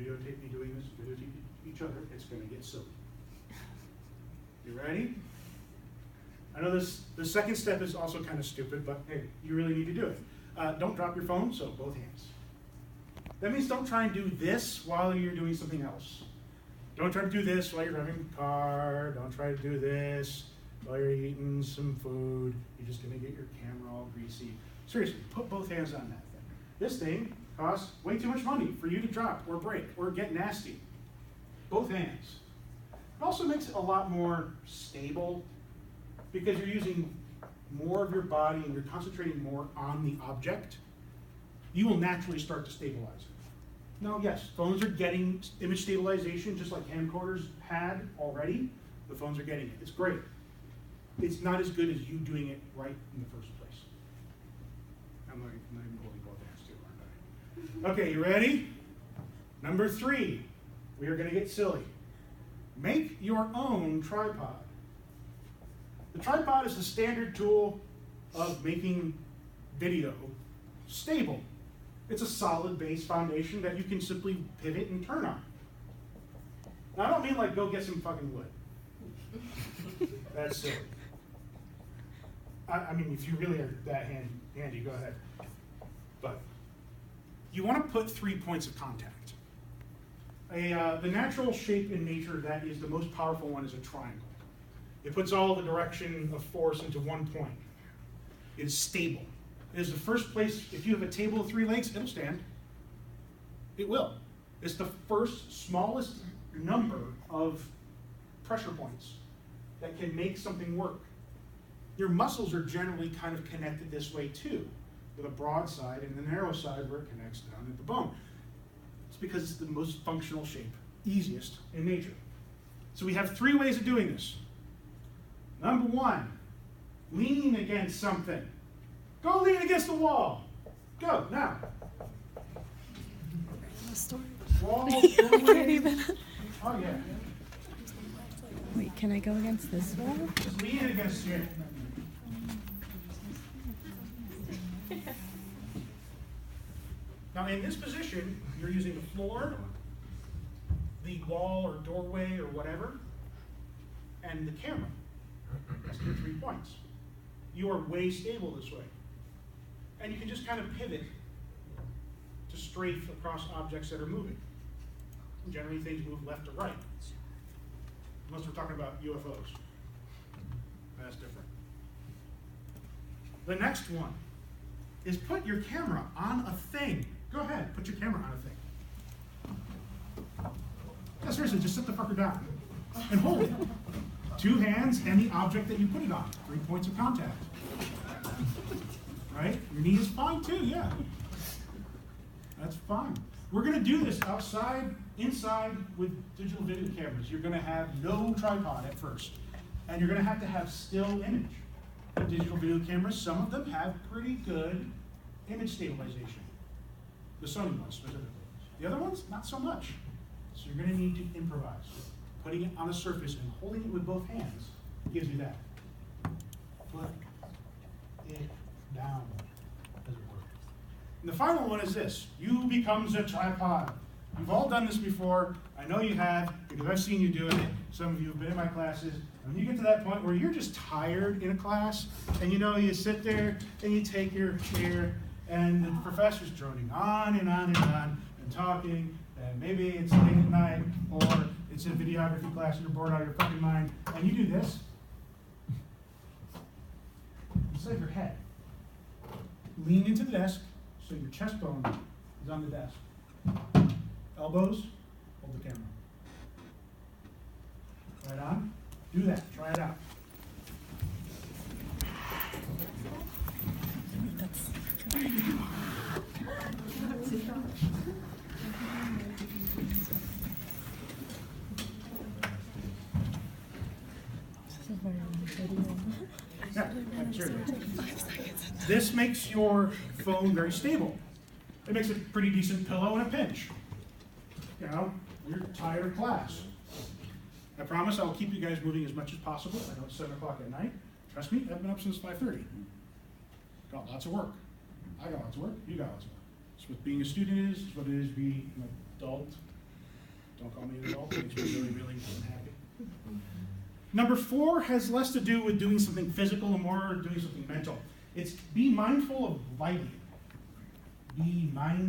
videotape me doing this, videotape each other, it's going to get silly. You ready? I know the second step is also kind of stupid, but hey, you really need to do it. Don't drop your phone, so both hands. That means don't try and do this while you're doing something else. Don't try to do this while you're driving a car. Don't try to do this while you're eating some food. You're just going to get your camera all greasy. Seriously, put both hands on that thing. This thing costs way too much money for you to drop or break or get nasty. Both hands. It also makes it a lot more stable because you're using more of your body and you're concentrating more on the object. You will naturally start to stabilize it. Now, yes, phones are getting image stabilization just like camcorders had already. The phones are getting it. It's great. It's not as good as you doing it right in the first place. I'm not even holding both hands too, aren't I? Okay, you ready? Number 3, we are going to get silly. Make your own tripod. The tripod is the standard tool of making video stable. It's a solid base foundation that you can simply pivot and turn on. Now, I don't mean like go get some fucking wood. That's silly. I mean, if you really are that handy, go ahead. But you want to put 3 points of contact. The natural shape in nature that is the most powerful one is a triangle. It puts all the direction of force into one point. It is stable. It is the first place, if you have a table with 3 legs, it'll stand. It will. It's the first smallest number of pressure points that can make something work. Your muscles are generally kind of connected this way too, with a broad side and a narrow side where it connects down at the bone. It's because it's the most functional shape, easiest in nature. So we have 3 ways of doing this. Number 1, lean against something. Go lean against the wall. Go, now. Wall, I can't even. Oh, yeah. Wait, can I go against this wall? Just lean against it. Now, in this position, you're using the floor, the wall or doorway or whatever, and the camera. That's your 3 points. You are way stable this way. And you can just kind of pivot to strafe across objects that are moving. Generally, things move left or right. Unless we're talking about UFOs. That's different. The next one is put your camera on a thing. Go ahead, put your camera on a thing. Yeah, seriously, just sit the fucker down and hold it. 2 hands and the object that you put it on. 3 points of contact. Right? Your knee is fine too, yeah. That's fine. We're going to do this outside, inside with digital video cameras. You're going to have no tripod at first. And you're going to have still image. The digital video cameras, some of them have pretty good image stabilization. The Sony ones specifically. The other ones, not so much. So you're going to need to improvise. Putting it on a surface and holding it with both hands gives you that. Put it down, as it were. And the final one is this. You becomes a tripod. You've all done this before. I know you have, because I've seen you doing it. Some of you have been in my classes. And you get to that point where you're just tired in a class, and you sit there and you take your chair, and the professor's droning on and on and on and talking, and maybe it's late at night, or it's a videography class and you're bored out of your fucking mind, and you do this. Instead of your head, lean into the desk so your chest bone is on the desk. Elbows, hold the camera. Right on. Do that. Try it out. Yeah, sure. This makes your phone very stable. It makes a pretty decent pillow in a pinch. You're tired of class. I promise I'll keep you guys moving as much as possible. I know it's 7 o'clock at night. Trust me, I've been up since 5:30. Got lots of work. I got lots of work. You got lots of work. It's what being a student is. It's what it is being an adult. Don't call me an adult, it makes me really, really happy. Number 4 has less to do with doing something physical and more doing something mental. It's be mindful of lighting. Be mindful.